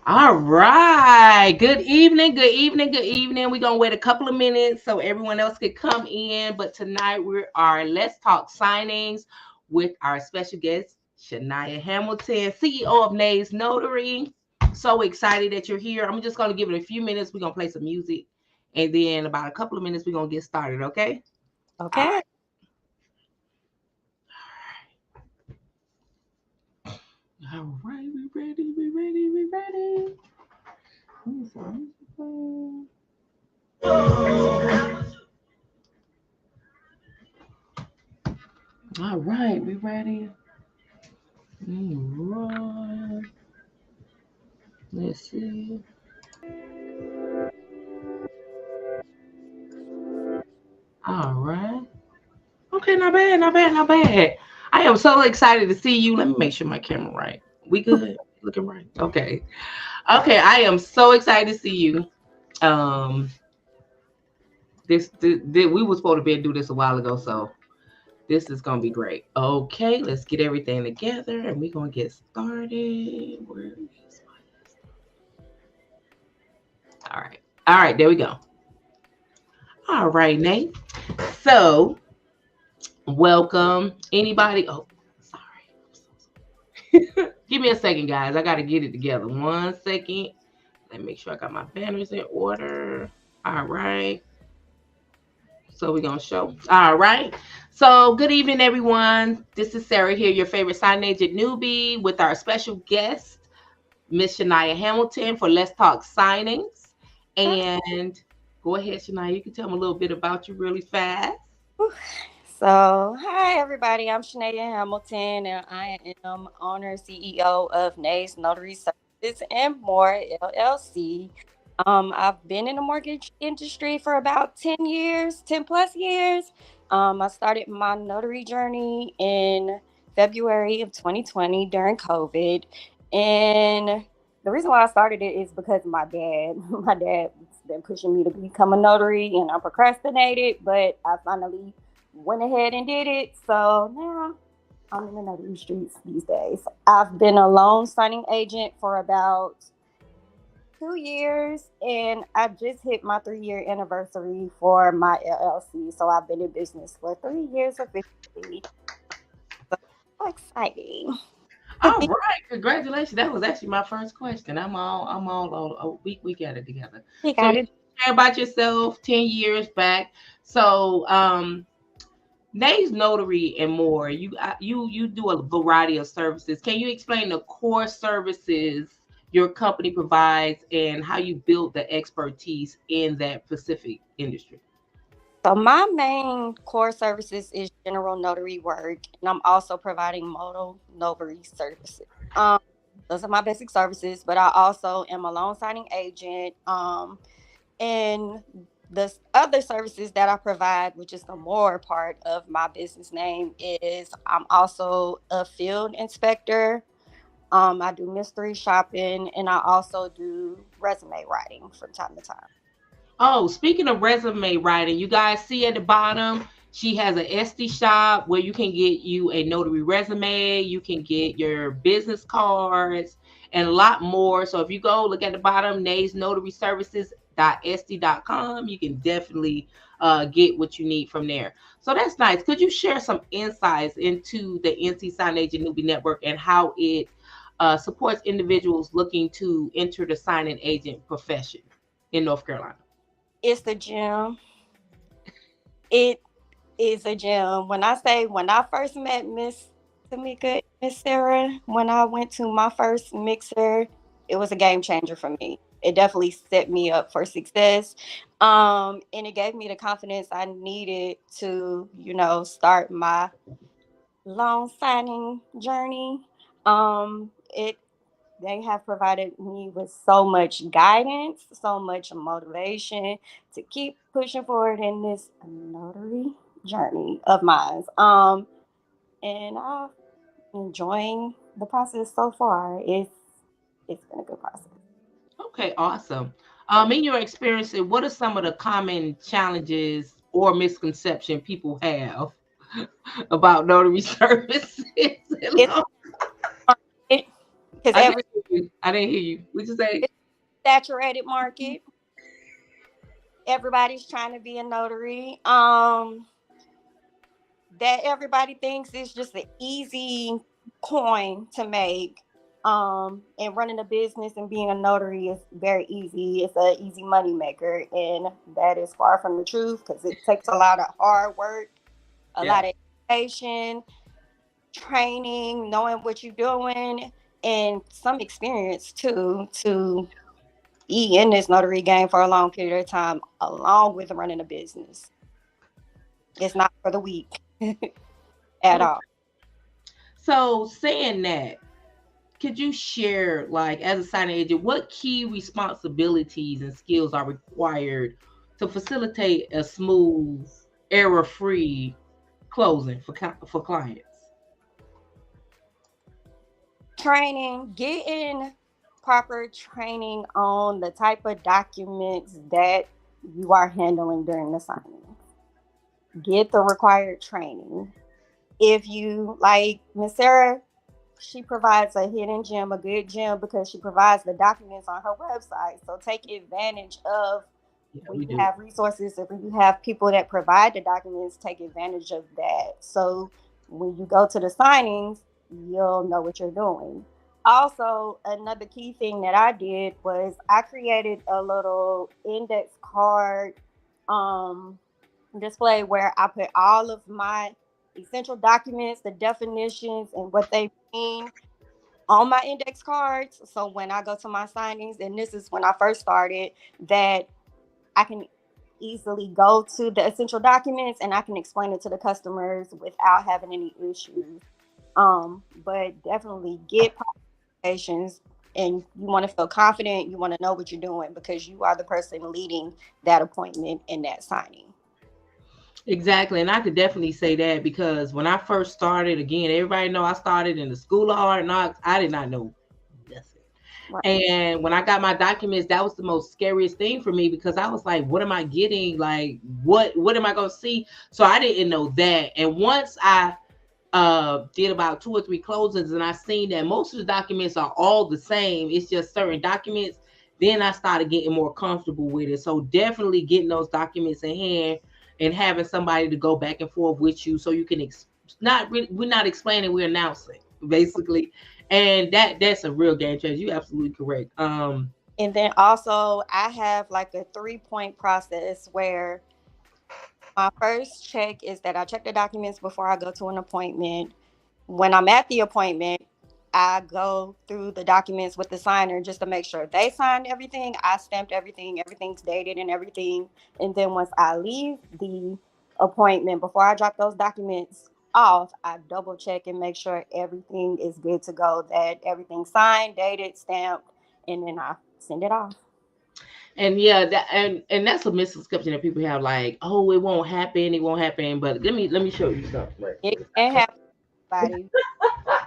All right. Good evening. Good evening. Good evening. We're gonna wait a couple of minutes so everyone else could come in. But tonight we are Let's Talk Signings with our special guest, Shanaia Hamilton, CEO of NNA Notary. So excited that you're here. I'm just gonna give it a few minutes. We're gonna play some music, and then about a couple of minutes we're gonna get started. Okay. All Okay. right. All right. We ready. We ready. We ready. All right. We ready. All right. Let's see. All right. Okay, not bad, not bad, not bad. I am so excited to see you. Let me make sure my camera right. We good? Looking right. Okay. Okay, I am so excited to see you. Um this we were supposed to be do this a while ago, so this is gonna be great. Okay, let's get everything together and we're gonna get started. Where is all right. All right, there we go. All right, Nate. So welcome. Anybody? Oh, sorry. Give me a second, guys. I got to get it together. 1 second. Let me make sure I got my banners in order. All right. So we're going to show. All right. So good evening, everyone. This is Sarah here, your favorite sign agent newbie, with our special guest, Miss Shanaia Hamilton, for Let's Talk Signings. And go ahead, Shanaia. You can tell me a little bit about you really fast. So, hi everybody. I'm Shanaia Hamilton, and I am owner CEO of NNA Notary Services and More LLC. I've been in the mortgage industry for about 10 years, 10 plus years. I started my notary journey in February of 2020 during COVID, and the reason why I started it is because my dad, my dad's been pushing me to become a notary, and I procrastinated, but I finally went ahead and did it. So now I'm in the notary streets these days. I've been a loan signing agent for about 2 years, and I just hit my 3 year anniversary for my LLC. So I've been in business for 3 years officially. So exciting. All right, congratulations. That was actually my first question. I'm all on we got it together. You So got you it. share about yourself 10 years back. So Nays Notary and More. You do a variety of services. Can you explain the core services your company provides and how you build the expertise in that specific industry? So my main core services is general notary work, and I'm also providing modal notary services. Um, those are my basic services, but I also am a loan signing agent. And the other services that I provide, which is the more part of my business name, is I'm also a field inspector. I do mystery shopping, and I also do resume writing from time to time. Oh, speaking of resume writing, you guys see at the bottom, she has an Etsy shop where you can get you a notary resume, you can get your business cards, and a lot more. So if you go look at the bottom, Nays Notary Services.etsy.com, you can definitely get what you need from there. So that's nice. Could you share some insights into the NC Sign Agent Newbie Network and how it supports individuals looking to enter the signing agent profession in North Carolina? It's the gym. It is a gym. When I say when I first met Miss Tamika, Miss Sarah, when I went to my first mixer, it was a game changer for me. It definitely set me up for success. And it gave me the confidence I needed to, start my loan signing journey. It They have provided me with so much guidance, so much motivation to keep pushing forward in this notary journey of mine. And I'm enjoying the process so far. It's been a good process. Okay, awesome. In your experience, what are some of the common challenges or misconception people have about notary services? It's hard because I can every hear you. I didn't hear you. What you say? It's a saturated market. Everybody's trying to be a notary. That everybody thinks is just an easy coin to make. And running a business and being a notary is very easy. It's an easy money maker, and that is far from the truth because it takes a lot of hard work, a Yeah. lot of education, training, knowing what you're doing, and some experience too to be in this notary game for a long period of time, along with running a business. It's not for the weak at Okay. all. So saying that, could you share, like, as a signing agent, what key responsibilities and skills are required to facilitate a smooth, error-free closing for clients? Training, getting proper training on the type of documents that you are handling during the signing. Get the required training. If you like Miss Sarah, she provides a hidden gem, a good gem, because she provides the documents on her website. So take advantage of Yeah, when we you do. have resources, if you have people that provide the documents, take advantage of that. So when you go to the signings, you'll know what you're doing. Also, another key thing that I did was I created a little index card um, display where I put all of my essential documents, the definitions, and what they mean on my index cards. So when I go to my signings, and this is when I first started, that I can easily go to the essential documents and I can explain it to the customers without having any issues. But definitely get qualifications, and you want to feel confident. You want to know what you're doing because you are the person leading that appointment and that signing. Exactly. And I could definitely say that because when I first started, again, everybody know I started in the School of Hard Knocks. I did not know nothing. Right. And when I got my documents, that was the most scariest thing for me because I was like, what am I getting? Like, what am I gonna see? So I didn't know that. And once I did about 2 or 3 closings and I seen that most of the documents are all the same, it's just certain documents, then I started getting more comfortable with it. So definitely getting those documents in hand and having somebody to go back and forth with you so you can not really, we're not explaining, we're announcing basically. And that's a real game changer. You're absolutely correct. And then also, I have like a 3-point process where my first check is that I check the documents before I go to an appointment. When I'm at the appointment, I go through the documents with the signer just to make sure they signed everything. I stamped everything, everything's dated and everything. And then once I leave the appointment, before I drop those documents off, I double check and make sure everything is good to go, that everything's signed, dated, stamped, and then I send it off. and yeah, that and that's a misconception that people have, like, oh, it won't happen. But let me show you something right It quick. can happen, buddy.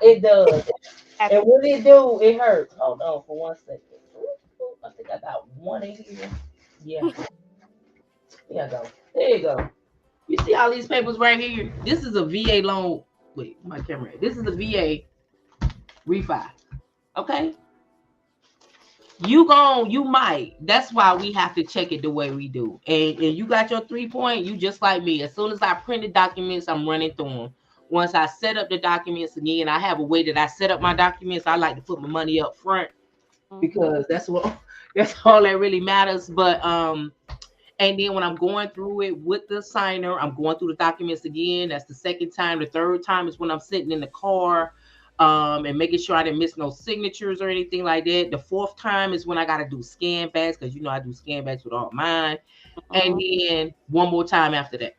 It does. And Happen. when it do, it hurts. Hold on for 1 second. I think I got one in here. Yeah, here I go. There you go. You see all these papers right here? This is a VA loan. Wait, my camera. This is a VA refi. Okay. You might. That's why we have to check it the way we do. And you got your 3 point, you just like me. As soon as I print the documents, I'm running through them. Once I set up the documents again, I have a way that I set up my documents. I like to put my money up front Mhm. because that's what that's all that really matters. But and then when I'm going through it with the signer, I'm going through the documents again. That's the second time. The third time is when I'm sitting in the car, and making sure I didn't miss no signatures or anything like that. The fourth time is when I got to do scan backs because I do scan backs with all mine. And Mhm. then one more time after that.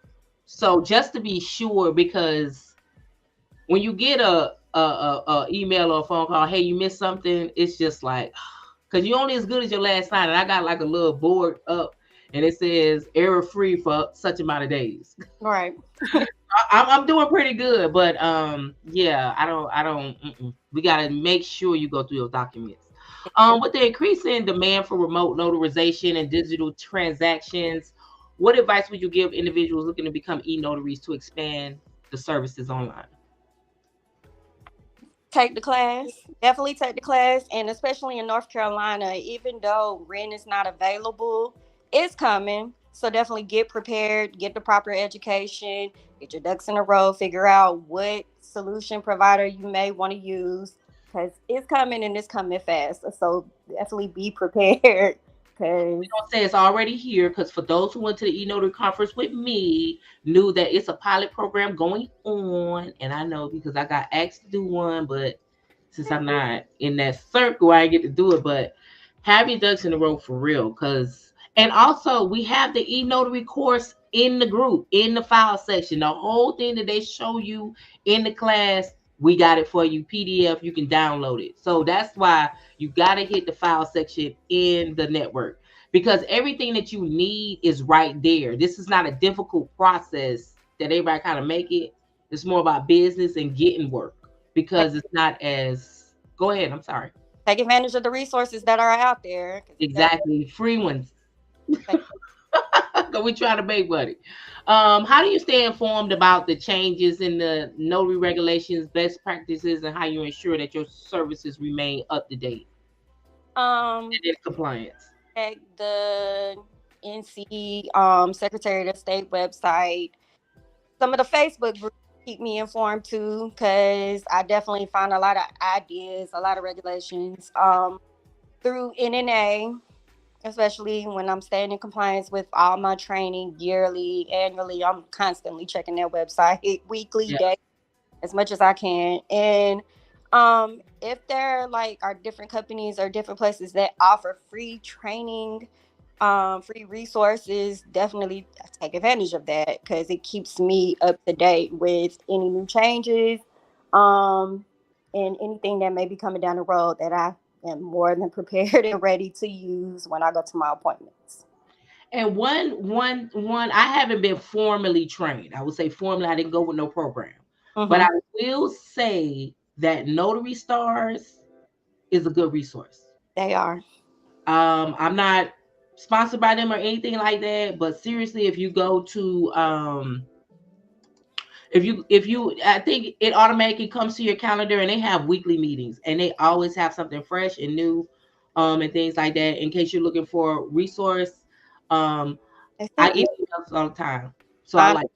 So just to be sure, because when you get a email or a phone call, hey, you missed something, it's just like, because you're only as good as your last sign. And I got like a little board up and it says error free for such amount of days. Right. I'm doing pretty good, but yeah, I don't. We gotta make sure you go through your documents. With the increasing demand for remote notarization and digital transactions, what advice would you give individuals looking to become e-notaries to expand the services online? Take the class. Definitely take the class. And especially in North Carolina, even though rent is not available, it's coming. So definitely get prepared, get the proper education, get your ducks in a row, figure out what solution provider you may want to use because it's coming and it's coming fast. So definitely be prepared because Don't say it's already here because for those who went to the e-notary conference with me knew that it's a pilot program going on, and I know because I got asked to do one, but since I'm not in that circle, I get to do it. But have your ducks in a row for real, because and also we have the e-notary course in the group in the file section. The whole thing that they show you in the class, we got it for you PDF. You can download it. So that's why you got to hit the file section in the network because everything that you need is right there. This is not a difficult process that everybody kind of make it. It's more about business and getting work because it's not as go ahead. I'm sorry. take advantage of the resources that are out there. 'Cause Exactly. Free ones. We try to make money. How do you stay informed about the changes in the notary regulations, best practices, and how you ensure that your services remain up to date um and in compliance? at the NC Secretary of State website. Some of the Facebook groups keep me informed too, because I definitely find a lot of ideas, a lot of regulations through NNA, especially when I'm staying in compliance with all my training yearly, annually. I'm constantly checking their website weekly, Yeah. day, as much as I can. And if there like are different companies or different places that offer free training, free resources, definitely take advantage of that because it keeps me up to date with any new changes, um, and anything that may be coming down the road that I am more than prepared and ready to use when I go to my appointments. And one, I haven't been formally trained. I would say formally, I didn't go with no program. But I Mm-hmm. will say that Notary Stars is a good resource. They are. I'm not sponsored by them or anything like that, but seriously, if you go to if you I think it automatically comes to your calendar and they have weekly meetings and they always have something fresh and new and things like that in case you're looking for a resource. Um They I send get emails all the time. So I emails, like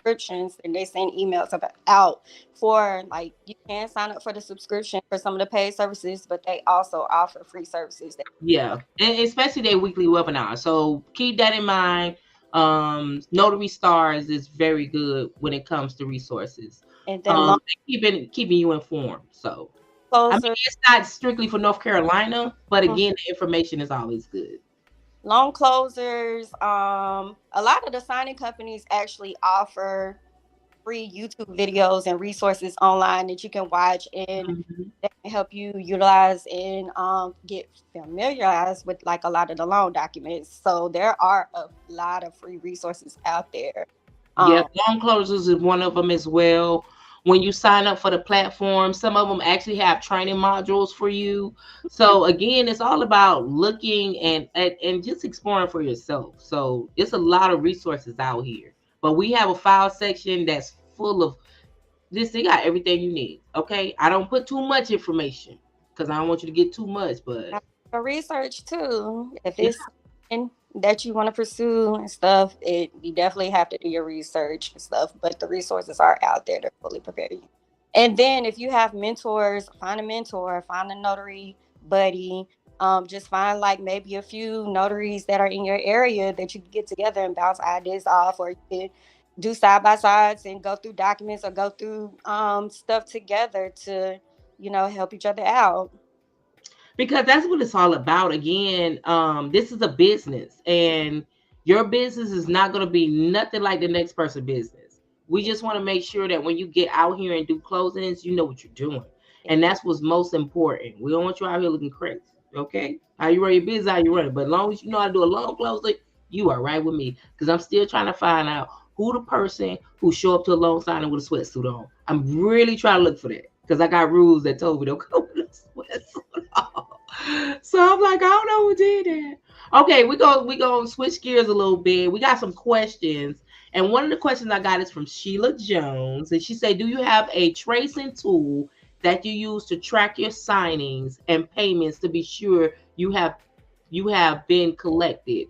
subscriptions, and they send emails about out for like you can sign up for the subscription for some of the paid services, but they also offer free services. yeah, and especially their weekly webinar. So keep that in mind. Notary Stars is very good when it comes to resources. And then long Keeping you informed. So I mean, closer, it's not strictly for North Carolina, but again, the information is always good. loan closers. A lot of the signing companies actually offer free YouTube videos and resources online that you can watch and Mhm. that can help you utilize and get familiarized with like a lot of the loan documents. So there are a lot of free resources out there. Yeah, Um, loan closers is one of them as well. When you sign up for the platform, some of them actually have training modules for you. So again, it's all about looking and just exploring for yourself. So it's a lot of resources out here. But we have a file section that's full of this. They got everything you need. Okay, I don't put too much information because I don't want you to get too much. But for research too. If yeah, it's something that you want to pursue and stuff, it you definitely have to do your research and stuff. But the resources are out there to fully prepare you. And then if you have mentors, find a mentor, find a notary buddy. Just find like maybe a few notaries that are in your area that you can get together and bounce ideas off, or you can do side by sides and go through documents or go through stuff together to, help each other out. because that's what it's all about. Again, this is a business, and your business is not going to be nothing like the next person's business. We just want to make sure that when you get out here and do closings, you know what you're doing, and that's what's most important. We don't want you out here looking crazy. Okay, how you run your business, how you run it, but as long as you know how to do a loan closing, you are right with me. Because I'm still trying to find out who the person who show up to a loan signing with a sweatsuit on. I'm really trying to look for that because I got rules that told me don't come with a sweatsuit on. So I'm like, I don't know who did that. Okay, we go switch gears a little bit. We got some questions, and one of the questions I got is from Sheila Jones, and she said, "Do you have a tracing tool that you use to track your signings and payments to be sure you have been collected.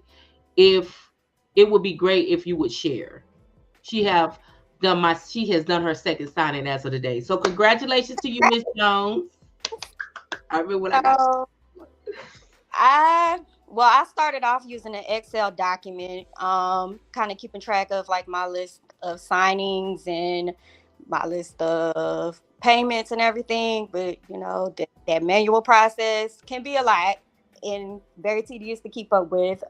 If it would be great if you would share. She has done her second signing as of today. So congratulations to you, Miss Jones. I remember when I got. So I started off using an Excel document, kind of keeping track of like my list of signings and my list of payments and everything. But that manual process can be a lot and very tedious to keep up with.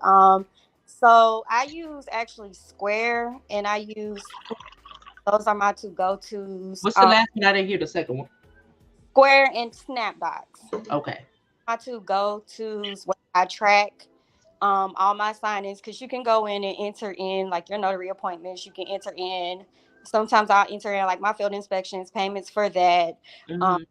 So I use actually Square, and I use those are my two go tos. What's the last one? I didn't hear the second one. Square and SnapDocs. Okay. My two go tos when I track all my signings, because you can go in and enter in like your notary appointments. You can enter in, sometimes I'll enter in like my field inspections, payments for that. Mm-hmm.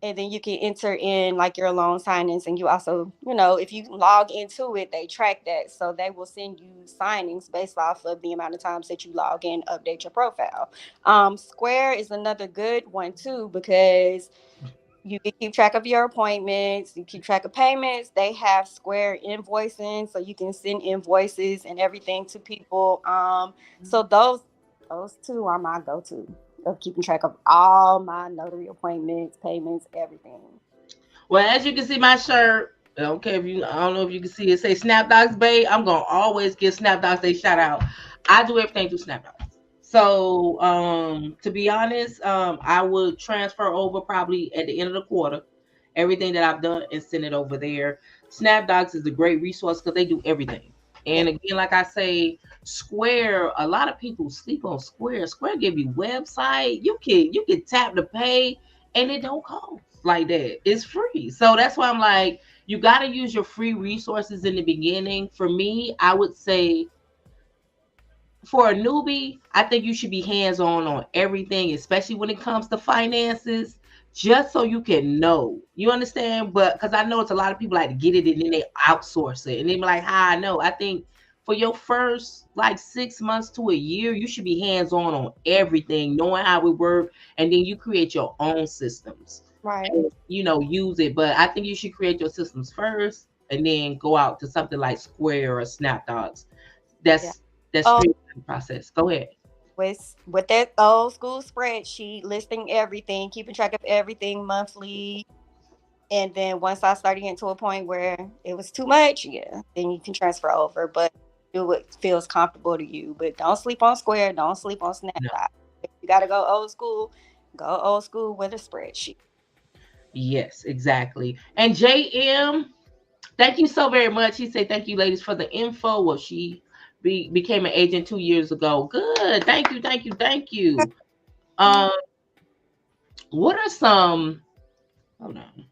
And then you can enter in like your loan signings, and you also, if you log into it, they track that. So they will send you signings based off of the amount of times that you log in, update your profile. Square is another good one too, because you can keep track of your appointments, you keep track of payments. They have Square invoicing, so you can send invoices and everything to people. So those two are my go-to of keeping track of all my notary appointments, payments, everything. Well, as you can see, my shirt. Okay, I don't know if you can see it. Say SnapDocs Bay. I'm gonna always give SnapDocs a shout out. I do everything through SnapDocs. So, to be honest, I would transfer over probably at the end of the quarter everything that I've done and send it over there. SnapDocs is a great resource because they do everything. Yeah. And again, like I say, Square. A lot of people sleep on Square. Square give you website. You can tap to pay, and it don't cost like that. It's free. So that's why I'm like, you got to use your free resources in the beginning. For me, I would say for a newbie, I think you should be hands on everything, especially when it comes to finances, just so you can know. You understand? But because I know it's a lot of people like to get it and then they outsource it and they be like, "How I know?" I think for your first like 6 months to a year, you should be hands on everything, knowing how it works, and then you create your own systems. Right. And, use it. But I think you should create your systems first and then go out to something like Square or SnapDocs. Yeah. That's Oh, streamlining process. Go ahead. with that old school spreadsheet listing everything, keeping track of everything monthly. And then once I started getting to a point where it was too much, yeah, then you can transfer over. But do what feels comfortable to you. But don't sleep on Square. Don't sleep on No. Snapchat. If you got to go old school. Go old school with a spreadsheet. Yes, exactly. And JM, thank you so very much. He said, "Thank you, ladies, for the info." Well, she became an agent 2 years ago. Good. Thank you. Thank you. Thank you. Um, what are some? Hold on.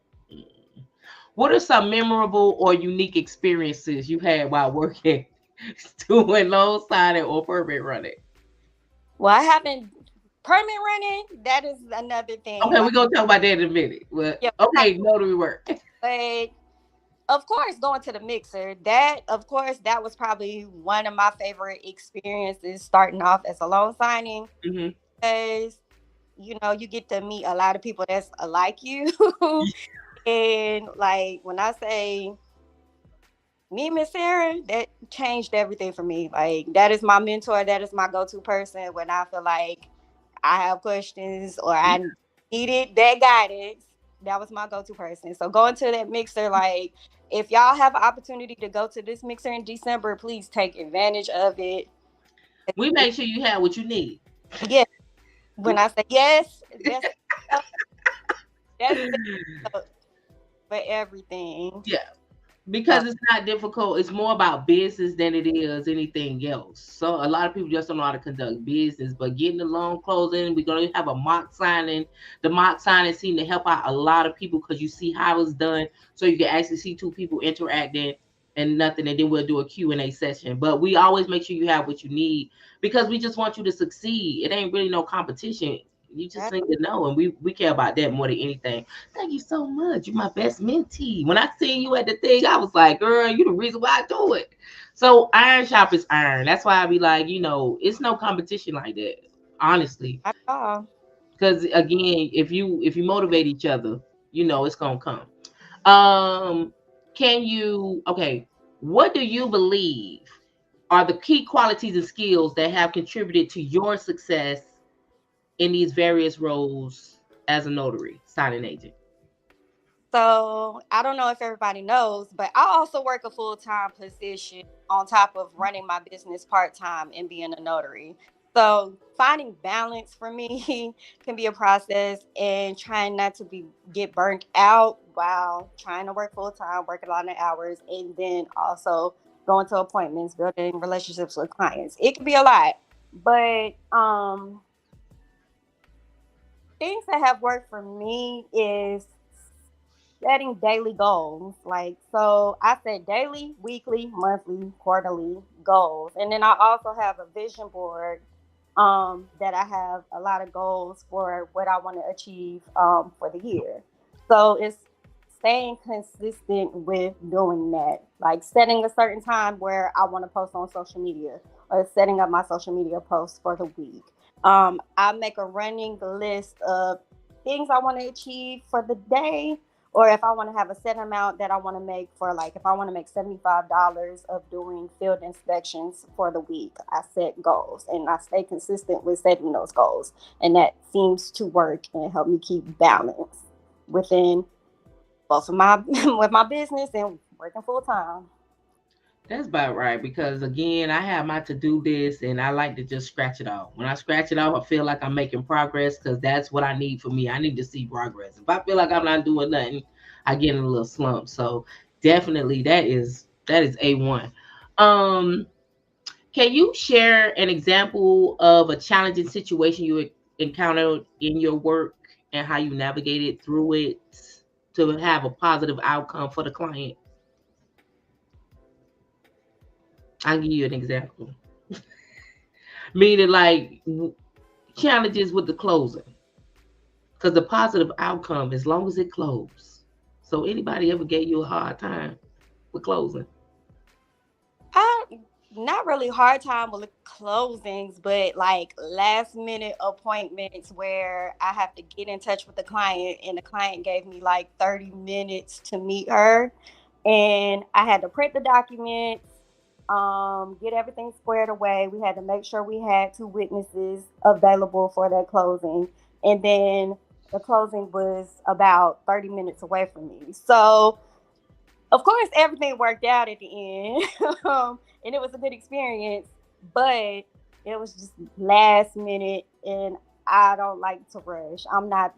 What are some memorable or unique experiences you had while working doing loan signing or permit running? Well, I haven't permit running. That is another thing. Okay, we're gonna talk about that in a minute. But Yeah, okay, notary work. but of course, going to the mixer. That, of course, that was probably one of my favorite experiences starting off as a loan signing, Hmm. because you get to meet a lot of people that's like you. And like when I say me, Miss Sarah, that changed everything for me. Like that is my mentor. That is my go-to person when I feel like I have questions or I needed that guidance. That was my go-to person. So going to that mixer, like if y'all have an opportunity to go to this mixer in December, please take advantage of it. We make sure you have what you need. Yeah, when I say yes, that's for everything. Yeah, So, because it's not difficult. It's more about business than it is anything else. So a lot of people just don't know how to conduct business. But getting the loan closing, we're gonna have a mock signing. The mock signing seem to help out a lot of people because you see how it's done. So you can actually see two people interacting and nothing, and then we'll do a Q&A session. But we always make sure you have what you need because we just want you to succeed. It ain't really no competition. You just need to know, and we care about that more than anything. Thank you so much. You're my best mentee. When I seen you at the thing, I was like, girl, you the reason why I do it. So iron shop is iron. That's why I be like, it's no competition like that. Honestly. that's all. Because again, if you motivate each other, it's gonna come. Can you okay? What do you believe are the key qualities and skills that have contributed to your success in these various roles as a notary signing agent? So I don't know if everybody knows, but I also work a full-time position on top of running my business part-time and being a notary. So finding balance for me can be a process, and trying not to be get burnt out while trying to work full-time, work a lot of hours, and then also going to appointments, building relationships with clients. It can be a lot. But things that have worked for me is setting daily goals. Like, so I set daily, weekly, monthly, quarterly goals. And then I also have a vision board that I have a lot of goals for what I want to achieve for the year. So it's staying consistent with doing that, like setting a certain time where I want to post on social media, or setting up my social media posts for the week. I make a running list of things I want to achieve for the day, or if I want to have a set amount that I want to make for, like, if I want to make $75 of doing field inspections for the week, I set goals and I stay consistent with setting those goals. And that seems to work and help me keep balance within both of my with my business and working full time. That's about right because again, I have my to-do list and I like to just scratch it off. When I scratch it off, I feel like I'm making progress because that's what I need for me. I need to see progress. If I feel like I'm not doing nothing, I get in a little slump. So definitely that is A1. Um, can you share an example of a challenging situation you encountered in your work and how you navigated through it to have a positive outcome for the client? I'll give you an example. Meaning like challenges with the closing. Because the positive outcome, as long as it closed. So anybody ever gave you a hard time with closing? I Not really hard time with closings, but like last minute appointments where I have to get in touch with the client, and the client gave me like 30 minutes to meet her, and I had to print the documents, get everything squared away. We had to make sure we had two witnesses available for that closing, and then the closing was about 30 minutes away from me. So of course, everything worked out at the end, and it was a good experience. But it was just last minute, and I don't like to rush. I'm No.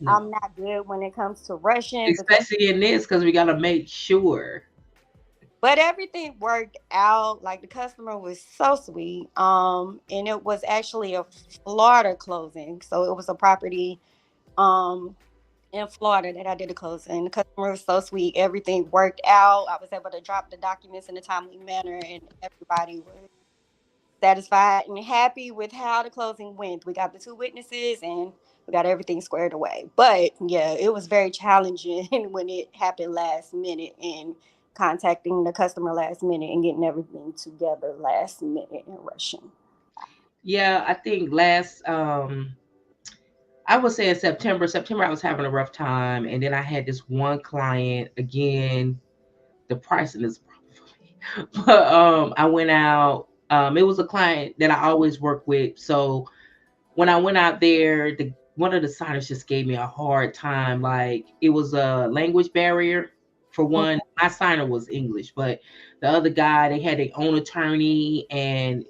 not good when it comes to rushing, because. Especially in this, because we got to make sure. But everything worked out. Like, the customer was so sweet. And it was actually a Florida closing, so it was a property um in Florida that I did the closing. The customer was so sweet. Everything worked out. I was able to drop the documents in a timely manner, and everybody was satisfied and happy with how the closing went. We got the two witnesses and we got everything squared away. But yeah, it was very challenging when it happened last minute, and contacting the customer last minute and getting everything together last minute and rushing. Yeah, I think last I would say in September I was having a rough time and then I had this one client again, the pricing is but I went out. It was a client that I always work with. So when I went out there, the one of the signers just gave me a hard time. Like it was a language barrier. For one, my signer was English, but the other guy, they had their own attorney, and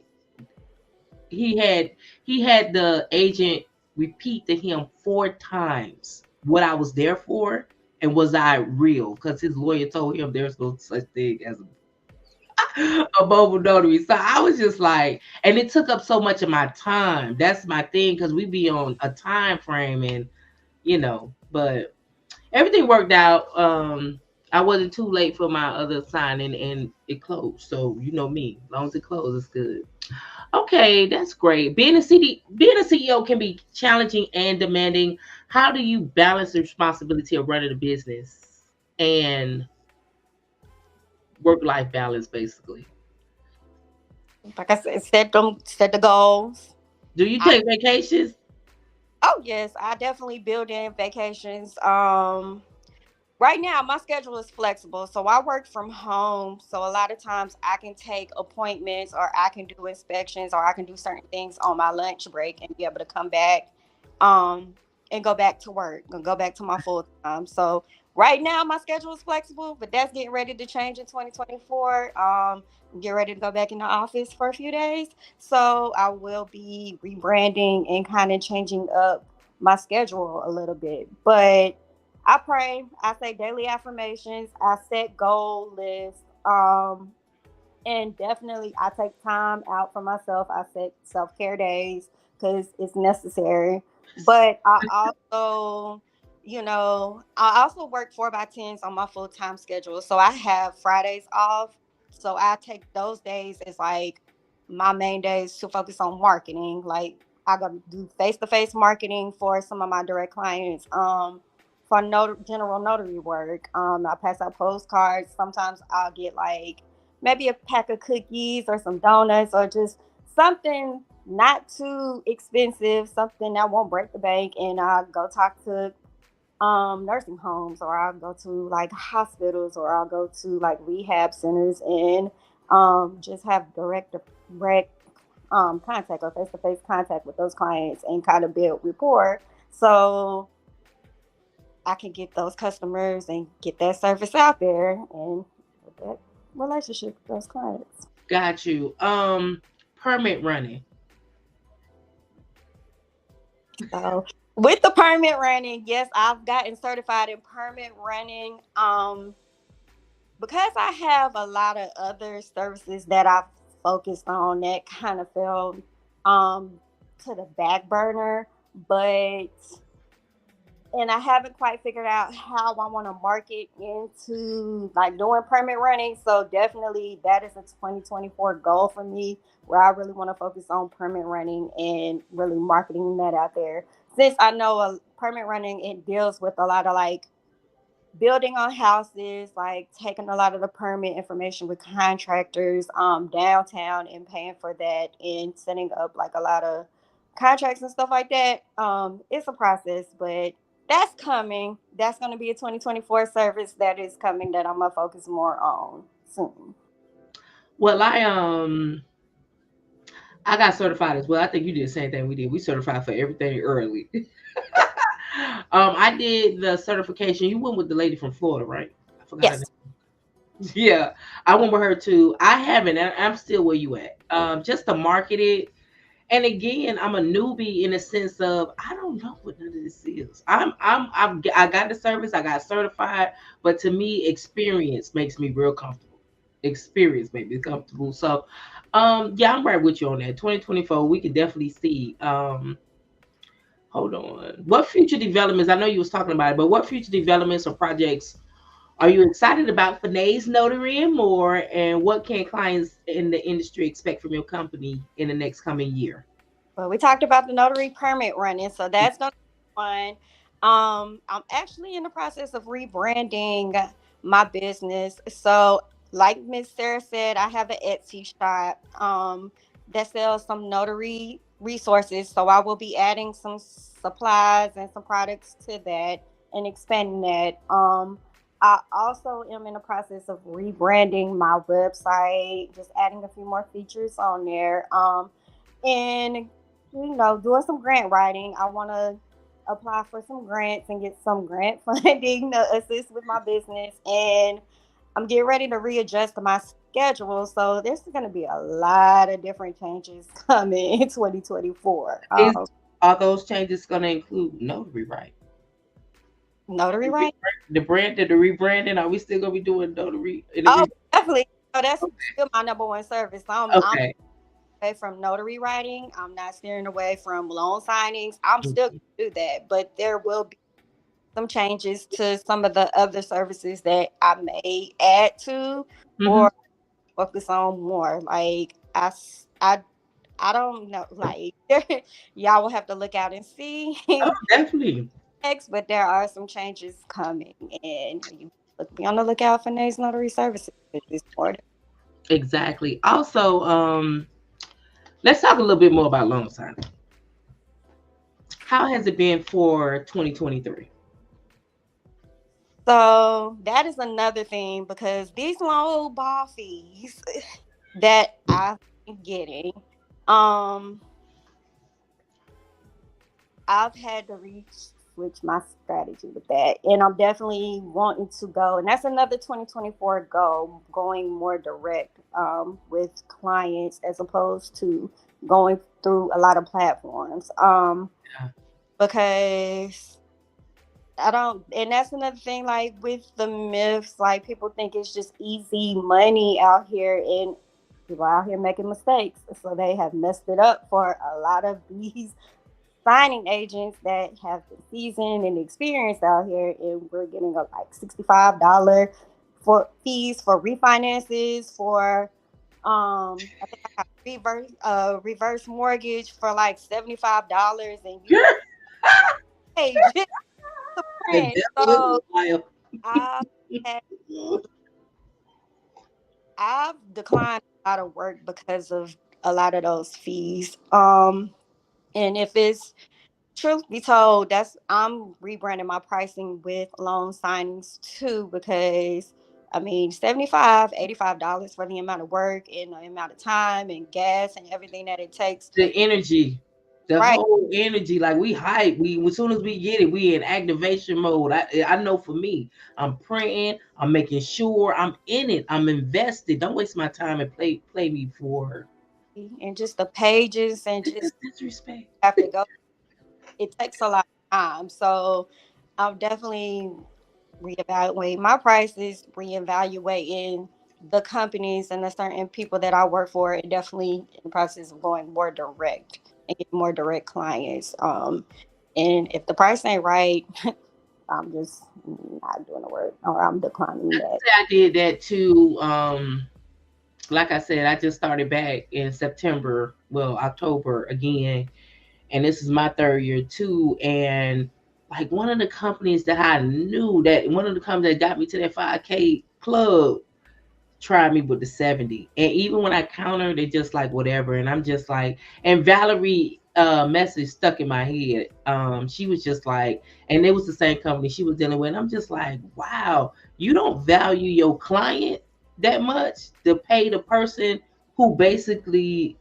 he had he had the agent repeat to him 4 times what I was there for and was I real because his lawyer told him there's no such thing as a mobile notary. So I was just like, and it took up so much of my time. That's my thing because we be on a time frame and but everything worked out. I wasn't too late for my other signing and it closed. So you know me, as long as it closed, it's good. Okay, that's great. Being a CEO can be challenging and demanding. How do you balance the responsibility of running a business and work life balance basically? Like I said, set the goals. Do you take vacations? Oh yes, I definitely build in vacations. Right now, my schedule is flexible, so I work from home. So a lot of times I can take appointments, or I can do inspections, or I can do certain things on my lunch break and be able to come back, um, and go back to work and go back to my full time. So right now, my schedule is flexible, but that's getting ready to change in 2024. Get ready to go back in the office for a few days, so I will be rebranding and kind of changing up my schedule a little bit, but I pray. I say daily affirmations. I set goal lists. And definitely I take time out for myself. I set self care days because it's necessary. But I also, I also work 4 by 10s on my full time schedule. So I have Fridays off. So I take those days as like my main days to focus on marketing. Like I go do face to face marketing for some of my direct clients. For general notary work. I pass out postcards. Sometimes I'll get like maybe a pack of cookies or some donuts or just something not too expensive, something that won't break the bank. And I'll go talk to nursing homes, or I'll go to like hospitals, or I'll go to like rehab centers and just have direct contact or face to face contact with those clients and kind of build rapport. So I can get those customers and get that service out there and with that relationship with those clients. Got you. Permit running. So with the permit running, yes, I've gotten certified in permit running. Because I have a lot of other services that I've focused on that kind of fell um to the back burner, but and I haven't quite figured out how I want to market into like doing permit running. So definitely that is a 2024 goal for me, where I really want to focus on permit running and really marketing that out there. Since I know a permit running, it deals with a lot of like building on houses, like taking a lot of the permit information with contractors downtown and paying for that and setting up like a lot of contracts and stuff like that. It's a process, but that's coming. That's going to be a 2024 service that is coming that I'm going to focus more on soon. Well, I got certified as well. I think you did the same thing we did. We certified for everything early. I did the certification. You went with the lady from Florida, right? I forgot her Yes. name. Yeah, I went with her too. I haven't. I'm still where you at. Just to market it. And again, I'm a newbie in the sense of I don't know what none of this is. I got the service. I got certified, but to me, experience makes me real comfortable. Experience makes me comfortable. So, yeah, I'm right with you on that. 2024, we can definitely see. Hold on. What future developments? I know you was talking about it, but what future developments or projects are you excited about for Nays Notary and more? And what can clients in the industry expect from your company in the next coming year? Well, we talked about the notary permit running, so that's going to be fun. I'm actually in the process of rebranding my business. So, like Miss Sarah said, I have an Etsy shop that sells some notary resources. So, I will be adding some supplies and some products to that and expanding that. I also am in the process of rebranding my website, just adding a few more features on there. And doing some grant writing. I want to apply for some grants and get some grant funding to assist with my business. And I'm getting ready to readjust my schedule. So there's going to be a lot of different changes coming in 2024. Is Are those changes going to include notary right? Notary right? The brand, the rebranding, are we still going to be doing notary? Oh, definitely. So that's still my number one service. I'm Okay. away from notary writing. I'm not steering away from loan signings. I'm still going to do that, but there will be some changes to some of the other services that I may add to Mm-hmm. or focus on more. Like I don't know. Like y'all will have to look out and see Oh, definitely. next, but there are some changes coming, and you be on the lookout for Nays Notary Services. It's more. Exactly. Also, let's talk a little bit more about loan signing. How has it been for 2023? So that is another thing because these low ball fees that I've been getting, um, I've had to switch my strategy with that, and I'm definitely wanting to go. And that's another 2024 goal: going more direct with clients as opposed to going through a lot of platforms. Yeah. Because I don't, and that's another thing. Like with the myths, like people think it's just easy money out here, and people out here making mistakes, so they have messed it up for a lot of these signing agents that have the season and experience out here, and we're getting a like $65 for fees for refinances for I think I got reverse mortgage for like $75, and you got a lot of pages to The print. devil is So a liar. I had, I've declined a lot of work because of a lot of those fees. And if it's truth be told, that's I'm rebranding my pricing with loan signings too, because I mean $75, $85 for the amount of work and the amount of time and gas and everything that it takes. The energy, the Right. whole energy, like we hype. We as soon as we get it, we in activation mode. I know for me, I'm praying, I'm making sure I'm in it, I'm invested. Don't waste my time and play me for And just the pages and this is just disrespect. have to go. It takes a lot of time. So I'm definitely reevaluating my prices, reevaluating the companies and the certain people that I work for, and definitely in the process of going more direct and getting more direct clients. And if the price ain't right, I'm just not doing the work, or I'm declining that. I did that too. Like I said, I just started back in September, well, October again, and this is my third year too. And like one of the companies that I knew that one of the companies that got me to that 5K club tried me with the 70. And even when I countered, they just like whatever. And I'm just like, and Valerie message stuck in my head. She was just like, and it was the same company she was dealing with. And I'm just like, wow, you don't value your client that much to pay the person who basically,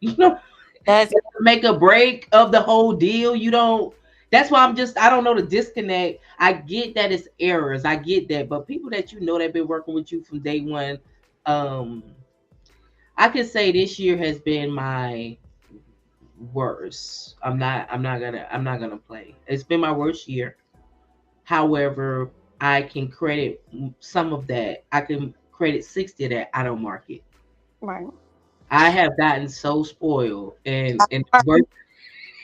you know, That's make a break of the whole deal. You don't. That's why I don't know the disconnect. I get that it's errors. I get that. But people that you know that been working with you from day one, um, I could say this year has been my worst. I'm not gonna play. It's been my worst year. However, I can credit some of that. I can credit 60 of that I don't market. right. I have gotten so spoiled and work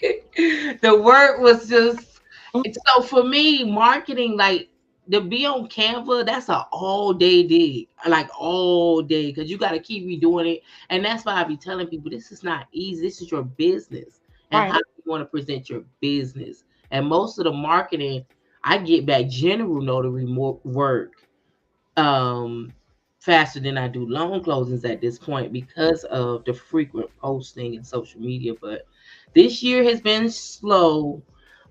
the work was just so for me, marketing like to be on Canva, that's an all day dig, like all day, because you got to keep redoing it. And that's why I be telling people this is not easy. This is your business, and Right. how you want to present your business. And most of the marketing, I get back general notary work um faster than I do loan closings at this point because of the frequent posting and social media. But this year has been slow.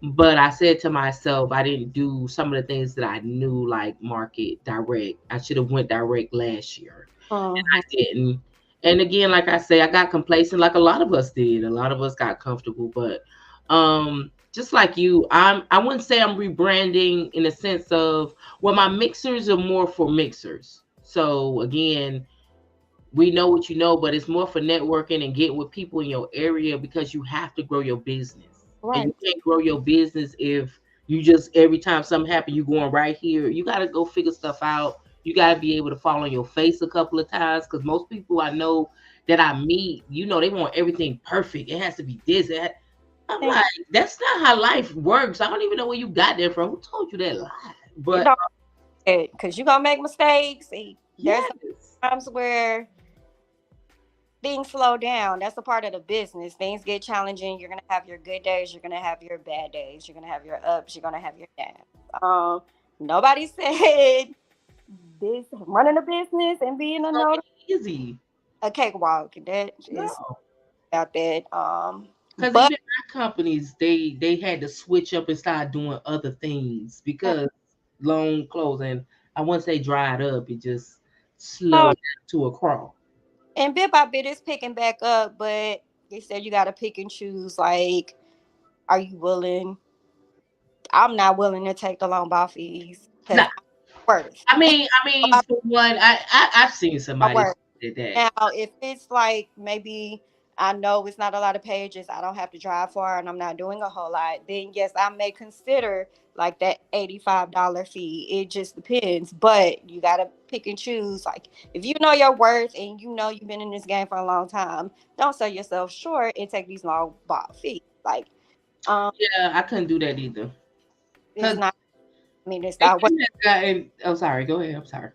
But I said to myself, I didn't do some of the things that I knew, like market direct. I should have went direct last year. Mhm. I didn't. And again, like I say, I got complacent like a lot of us did. A lot of us got comfortable, but just like you, I wouldn't say I'm rebranding in the sense of well, my mixers are more for mixers. So again, we know what you know, but it's more for networking and getting with people in your area because you have to grow your business. And you Right. can't grow your business if you just every time something happens, you going right here. You gotta go figure stuff out. You gotta be able to fall on your face a couple of times because most people I know that I meet, they want everything perfect. It has to be this. I'm Think like, that's not how life works. I don't even know where you got that from. Who told you that lie? it But don't, because you're gonna make mistakes. There's yes, times where things slow down. That's a part of the business. Things get challenging. You're gonna have your good days. You're gonna have your bad days. You're gonna have your ups. You're gonna have your downs. Nobody said this running a business and being a it's gonna notary be easy. a cakewalk. That is No. about that. Because But even our companies, they had to switch up and start doing other things because loan closing. And once they dried up, it just oh, slowed down to a crawl. and bit by bit it's picking back up, but they said you gotta pick and choose, like, are you willing? I'm not willing to take the loan bar fees because Now, I'm worth. I mean, for one, I've seen My somebody worth. did that. Now, if it's like maybe I know it's not a lot of pages, I don't have to drive far, and I'm not doing a whole lot, then yes, I may consider like that $85 fee. It just depends, but you gotta pick and choose. Like, if you know your worth and you know you've been in this game for a long time, don't sell yourself short and take these long ball fees. Like, um, Yeah, I couldn't do that either. it's Because not. I mean, it's it not worth. has gotten. Oh, sorry. Go ahead. I'm sorry.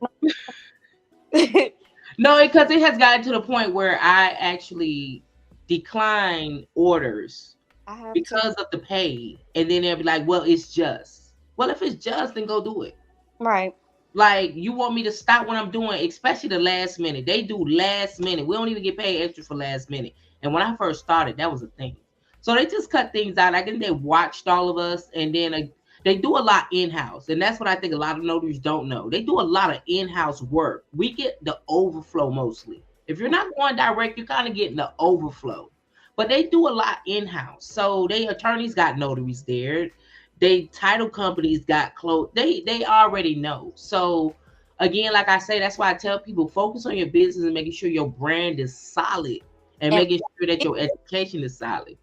I No, because it has gotten to the point where I actually decline orders have to. because of the pay, and then they'll be like, "Well, it's just." Well, if it's just, then go do it. Right. Like, you want me to stop what I'm doing, especially the last minute. They do last minute. We don't even get paid extra for last minute. And when I first started, that was a thing. So they just cut things out. I think they watched all of us, and then they do a lot in house, and that's what I think a lot of notaries don't know. They do a lot of in house work. We get the overflow mostly. If you're not going direct, you're kind of getting the overflow. But they do a lot in house. So they attorneys got notaries there. They title companies got close. They already know. So again, like I say, that's why I tell people, focus on your business and making sure your brand is solid and And making sure that your education is solid.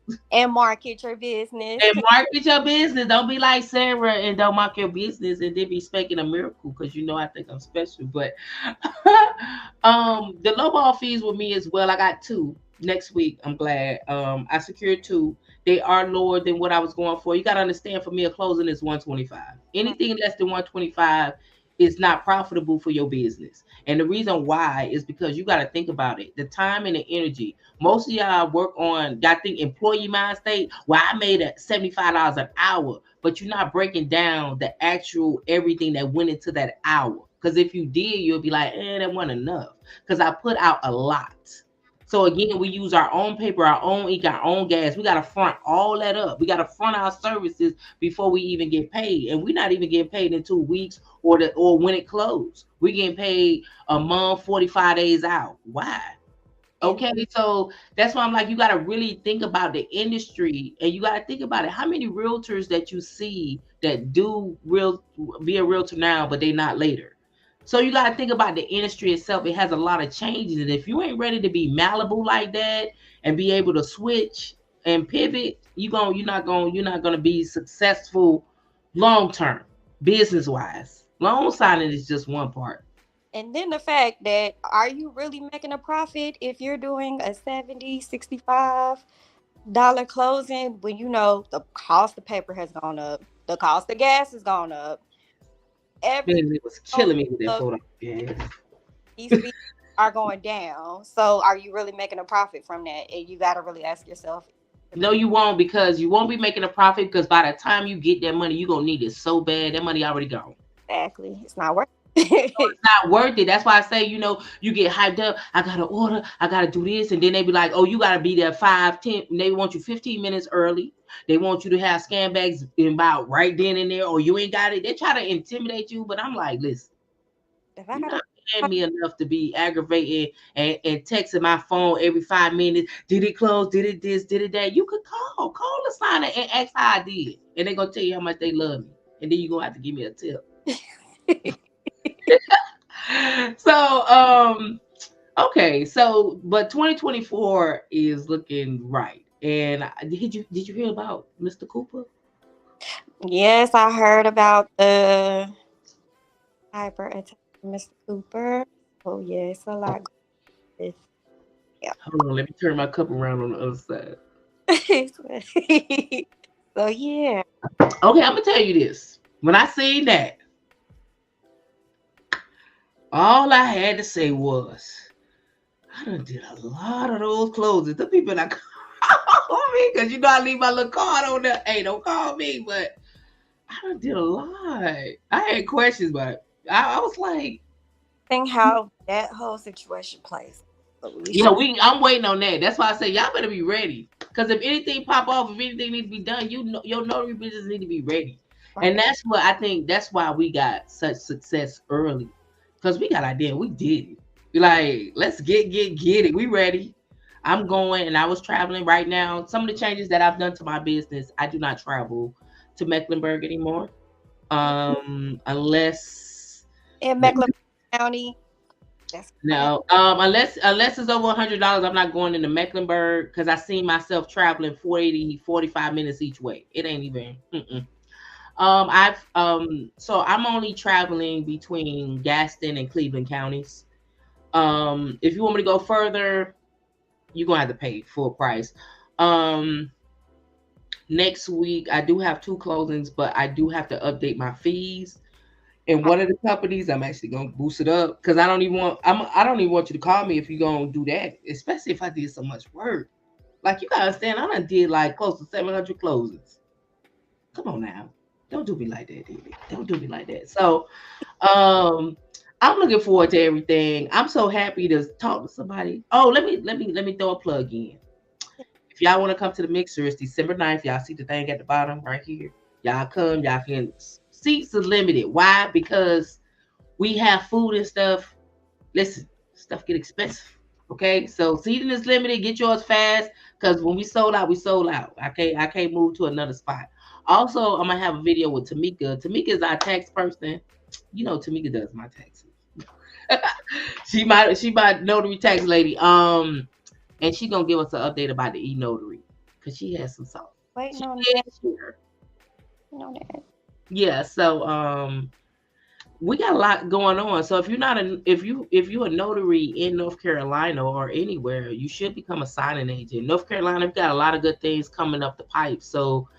market your business. And market your business. Don't be like Sarah and don't market your business and then be speaking a miracle because you know I think I'm special. But the low ball fees with me as well. I got two next week. I'm glad. I secured two. They are lower than what I was going for. You gotta understand, for me, a closing is 125. Anything less than 125 is not profitable for your business. And the reason why is because you got to think about it. The time and the energy. Most of y'all work on, I think, employee mind state. Well, I made a $75 an hour, but you're not breaking down the actual everything that went into that hour. Because if you did, you'll be like, that wasn't enough. Because I put out a lot. So again, we use our own paper, our own ink, our own gas. We got to front all that up. We got to front our services before we even get paid. And we're not even getting paid in 2 weeks or when it closed. We getting paid a month, 45 days out. Why? And Okay, so that's why I'm like, you got to really think about the industry, and you got to think about it. How many realtors that you see that do be a realtor now, but they not later? So you got to think about the industry itself. It has a lot of changes, and if you ain't ready to be malleable like that and be able to switch and pivot, you're not gonna be successful long term, business wise. Loan signing is just one part. then the fact that, are you really making a profit if you're doing a 70, $65 closing when you know the cost of paper has gone up, the cost of gas has gone up, everything Man, it was goes killing me with that up, photo. Yeah. these fees are going down. So are you really making a profit from that? And you got to really ask yourself. No, you won't, because you won't be making a profit, because by the time you get that money, you're gonna need it so bad. That money already gone. Exactly. It's not worth So it. it's not worth it. That's why I say, you get hyped up. I gotta order, I gotta do this, and then they be like, oh, you gotta be there 5, 10. They want you 15 minutes early. They want you to have scan bags in about right then and there, or you ain't got it. They try to intimidate you, but I'm like, listen, If I you're got to, not paying me enough to be aggravating and texting my phone every 5 minutes. Did it close? Did it this? Did it that? You could call the signer and ask how I did, and they're gonna tell you how much they love me, and then you're gonna have to give me a tip. So, okay, so but 2024 is looking right. And did you hear about Mr. Cooper? yes, I heard about the hyper attack, Mr. Cooper. Oh, yes, a lot. Going Hold on, let me turn my cup around on the other side. on. So, yeah. Okay, I'm gonna tell you this. When I seen that, all I had to say was, I done did a lot of those closings. The people that call me, because I leave my little card on there. Hey, don't call me, but I done did a lot. I had questions, but I was like, Think how that whole situation plays. So we yeah, should. I'm waiting on that. That's why I say y'all better be ready. Because if anything pop off, if anything needs to be done, you know your notary business need to be ready. Right. And that's what I think. That's why we got such success early, because we got idea. We did it. Like, let's get it. We ready. I'm going, and I was traveling right now. Some of the changes that I've done to my business, I do not travel to Mecklenburg anymore, unless In Mecklenburg County, that's crazy. no, unless it's over $100, I'm not going into Mecklenburg because I see myself traveling 45 minutes each way. It ain't even. Mm-mm. So I'm only traveling between Gaston and Cleveland counties. If you want me to go further, you're gonna have to pay full price. Um, Next week I do have two closings, but I do have to update my fees. And one of the companies, I'm actually gonna boost it up because I don't even want you to call me if you're gonna do that, especially if I did so much work. Like, you gotta understand, I done did like close to 700 closings. Come on now, don't do me like that, Didi. Don't do me like that. So, um, I'm looking forward to everything. I'm so happy to talk to somebody. Oh, let me throw a plug in. If y'all want to come to the mixer, it's December 9th. Y'all see the thing at the bottom right here. Y'all come, y'all can. Seats are limited. Why? Because we have food and stuff. Listen, stuff get expensive. Okay, so seating is limited. Get yours fast, because when we sold out, we sold out. I can't move to another spot. Also, I'm gonna have a video with Tamika. Tamika is our tax person. You know, Tamika does my taxes. She my notary tax lady. And she gonna give us an update about the e-notary because she has some sauce. Waiting She on did that. share. That. Yeah, so we got a lot going on. So if you a notary in North Carolina or anywhere, you should become a signing agent. North Carolina, we've got a lot of good things coming up the pipe. So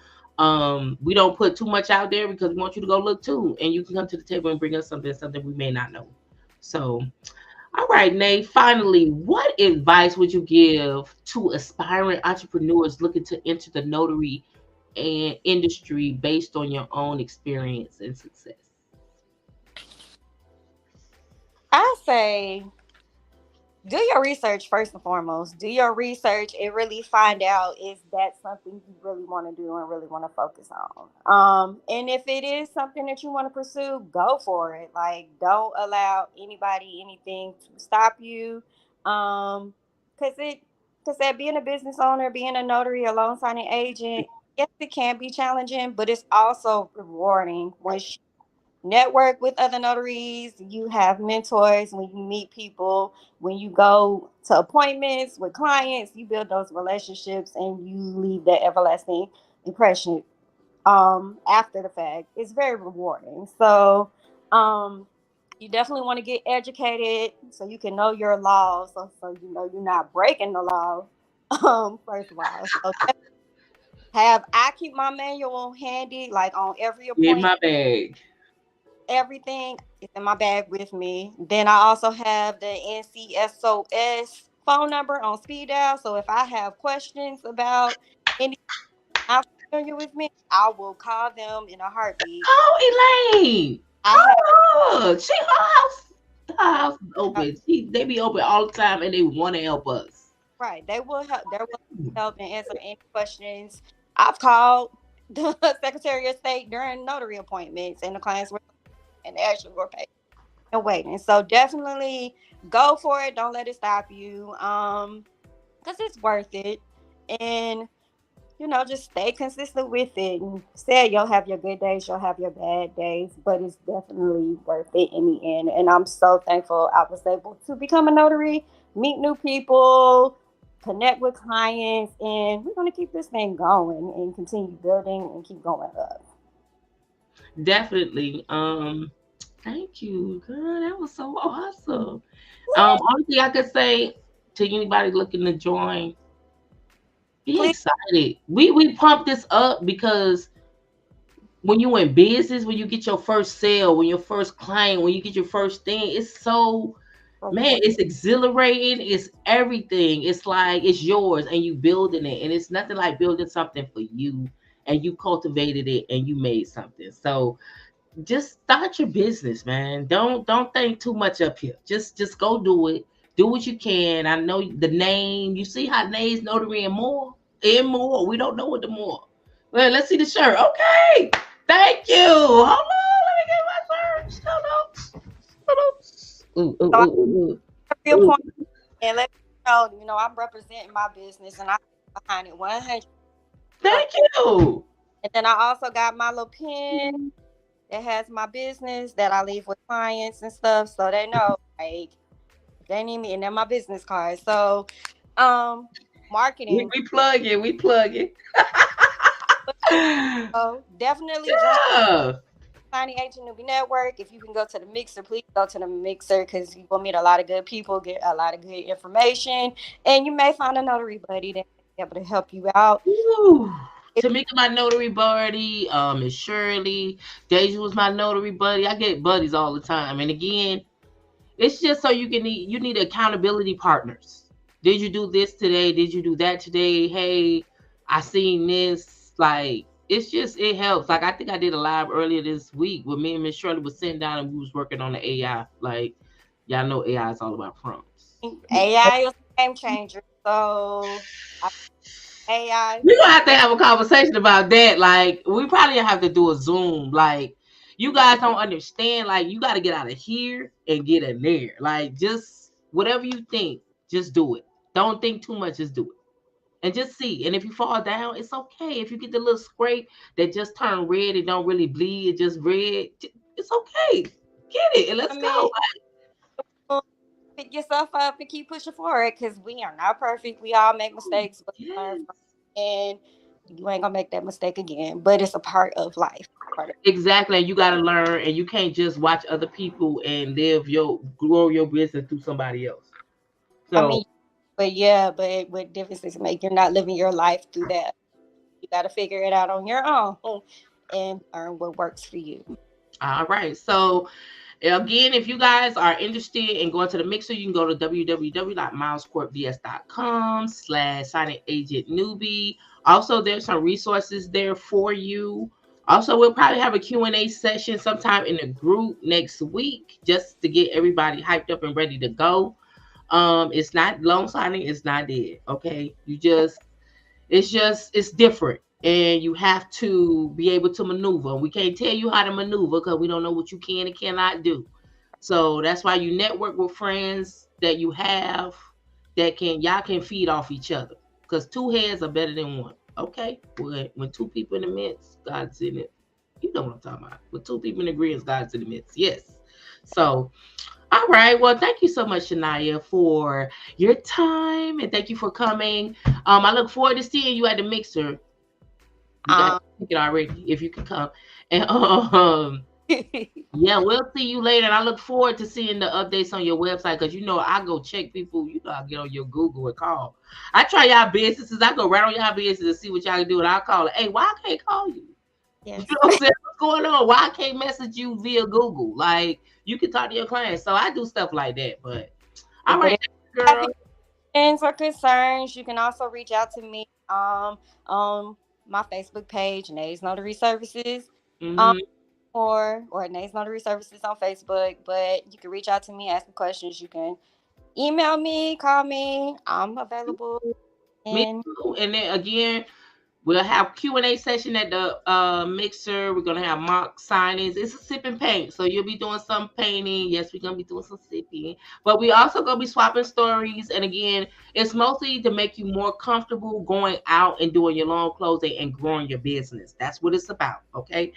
we don't put too much out there because we want you to go look too, and you can come to the table and bring us something we may not know. So, all right, Nate. Finally, what advice would you give to aspiring entrepreneurs looking to enter the notary and industry based on your own experience and success? I say do your research first and foremost. Do your research and really find out if that's something you really want to do and really want to focus on. And if it is something that you want to pursue, go for it. Like, don't allow anybody anything to stop you. Cause it because that being a business owner, being a notary, a loan signing agent, yes, it can be challenging, but it's also rewarding once network with other notaries, you have mentors when you meet people, when you go to appointments with clients, you build those relationships and you leave that everlasting impression after the fact. It's very rewarding. So you definitely want to get educated so you can know your laws, so you know you're not breaking the law. First of all. So I keep my manual handy, like on every In appointment. my bag. Everything is in my bag with me. Then I also have the NCSOS phone number on speed dial. So if I have questions about anything not familiar with me, I will call them in a heartbeat. Oh, Elaine. I have Her house is open. They be open all the time and they want to help us. right. They will help. They will help and answer any questions. I've called the Secretary of State during notary appointments, and the clients were and they actually were paid and waiting. So definitely go for it. Don't let it stop you. Because it's worth it. And just stay consistent with it. And say you'll have your good days, you'll have your bad days, but it's definitely worth it in the end. And I'm so thankful I was able to become a notary, meet new people, connect with clients, and we're gonna keep this thing going and continue building and keep going up. Definitely. Thank you, girl. That was so awesome. Only thing I could say to anybody looking to join, be Please, excited. We pump this up because when you in business, when you get your first sale, when your first client, when you get your first thing, it's so, man, it's exhilarating. It's everything. It's like it's yours and you building it. And it's nothing like building something for you and you cultivated it and you made something. So just start your business, man. Don't think too much up here. Just go do it. Do what you can. I know the name. You see how Nays Notary and more. And more. We don't know what the more. Well, let's see the shirt. Okay. Thank you. Hold on. Let me get my shirt. Hold on. Hold on. Ooh, So I ooh, have ooh, your ooh. point and let me know, I'm representing my business and I'm behind it 100. So, Thank you. and then I also got my little pen that has my business that I leave with clients and stuff, so they know like if they need me, and then my business card. So, um, We, marketing. we plug it. We plug it. So definitely join Yeah. Signing Agent Newbie Network. If you can go to the mixer, please go to the mixer because you will meet a lot of good people, get a lot of good information, and you may find a notary buddy that may be able to help you out. Ooh. If Tamika, my notary buddy. Is Shirley. Deja was my notary buddy. I get buddies all the time. And again, it's just so you need accountability partners. Did you do this today? Did you do that today? Hey, I seen this. Like it's just it helps. Like I think I did a live earlier this week where me and Miss Shirley was sitting down and we was working on the AI. Like y'all know AI is all about prompts. AI is a game changer, so AI. We're gonna have to have a conversation about that. Like, we probably have to do a Zoom. Like, you guys don't understand. Like, you got to get out of here and get in there. Like, just whatever you think, just do it. Don't think too much. Just do it, and just see. And if you fall down, it's okay. If you get the little scrape that just turned red, it don't really bleed. It just red. It's okay. Get it and I let's go. mean, pick yourself up and keep pushing forward because we are not perfect. We all make mistakes, but we learn Yes. from it, and you ain't gonna make that mistake again. But it's a part of life. Part of, Exactly. And you got to learn, and you can't just watch other people and grow your business through somebody else. I So, mean, but yeah, but what difference does it make? You're not living your life through that. You got to figure it out on your own and learn what works for you. all right. So, again, if you guys are interested in going to the mixer, you can go to www.milescorpvs.com/signing agent newbie. Also, there's some resources there for you. Also, we'll probably have a Q&A session sometime in the group next week just to get everybody hyped up and ready to go. It's not loan signing, it's not dead. Okay. It's different. And you have to be able to maneuver. We can't tell you how to maneuver because we don't know what you can and cannot do. So that's why you network with friends that you have that y'all can feed off each other. Because two heads are better than one. Okay? When two people in the midst, God's in it. You know what I'm talking about. When two people in agreement, God's in the midst. Yes. So all right. Well, thank you so much, Shanaia, for your time and thank you for coming. I look forward to seeing you at the mixer. You got Um, a ticket already if you can come. And yeah, we'll see you later. And I look forward to seeing the updates on your website because you know I go check people. You know I get on your Google and call. I try y'all businesses. I go right on y'all business and see what y'all can do, and I'll call it. Hey, why I can't call you? You yes. know what I'm saying? What's going on? Why I can't message you via Google? Like you can talk to your clients. So I do stuff like that. But all But right, if you have girl. any questions or concerns, you can also reach out to me on my Facebook page, Nays Notary Services. Um, Mm-hmm. or Nays Notary Services on Facebook. But you can reach out to me, ask me questions. You can email me, call me. I'm available. Me And too. And then again, we'll have Q&A session at the mixer. We're gonna have mock signings. It's a sip and paint, so you'll be doing some painting. Yes, we're gonna be doing some sipping, but we also gonna be swapping stories. And again, it's mostly to make you more comfortable going out and doing your loan closing and growing your business. That's what it's about. Okay.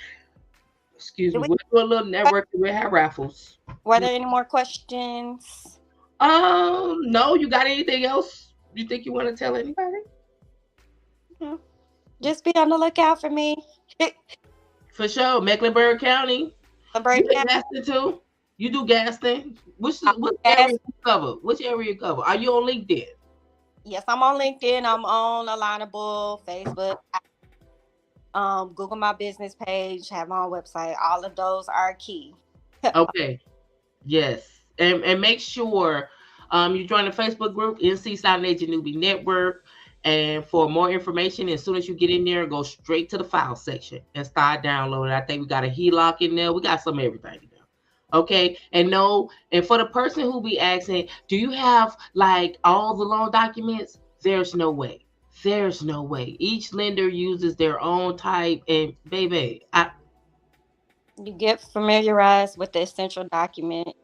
Excuse me. We'll do a little networking. We'll have raffles. were there any more questions? No. You got anything else you think you want to tell anybody? Mhm. Just be on the lookout for me. For sure, Mecklenburg County. The You breakout. in Gaston too? You do Gaston? Which area Yes, you cover? Which area you cover? Are you on LinkedIn? yes, I'm on LinkedIn. I'm on Alignable, Facebook. Google my business page, have my own website. All of those are key. Okay. Yes. And make sure you join the Facebook group, NC Sign Agent Newbie Network. And for more information, as soon as you get in there, go straight to the file section and start downloading. I think we got a HELOC in there. We got some everything in there. Okay. And no, and for the person who be asking, do you have like all the loan documents? There's no way. There's no way. Each lender uses their own type, and baby, You get familiarized with the essential document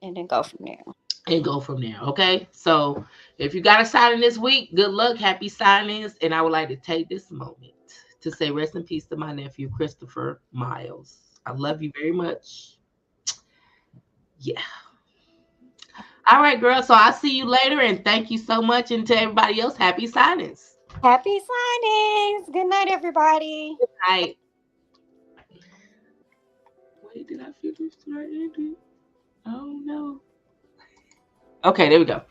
and then go from there. and go from there. Okay. So if you got a signing this week, good luck, happy signings. And I would like to take this moment to say rest in peace to my nephew, Christopher Miles. I love you very much. Yeah. All right, girl. So I'll see you later, and thank you so much. And to everybody else, happy signings. Happy signings. Good night, everybody. Good night. Wait, did I finish? Did I end it? Oh no. Okay, there we go.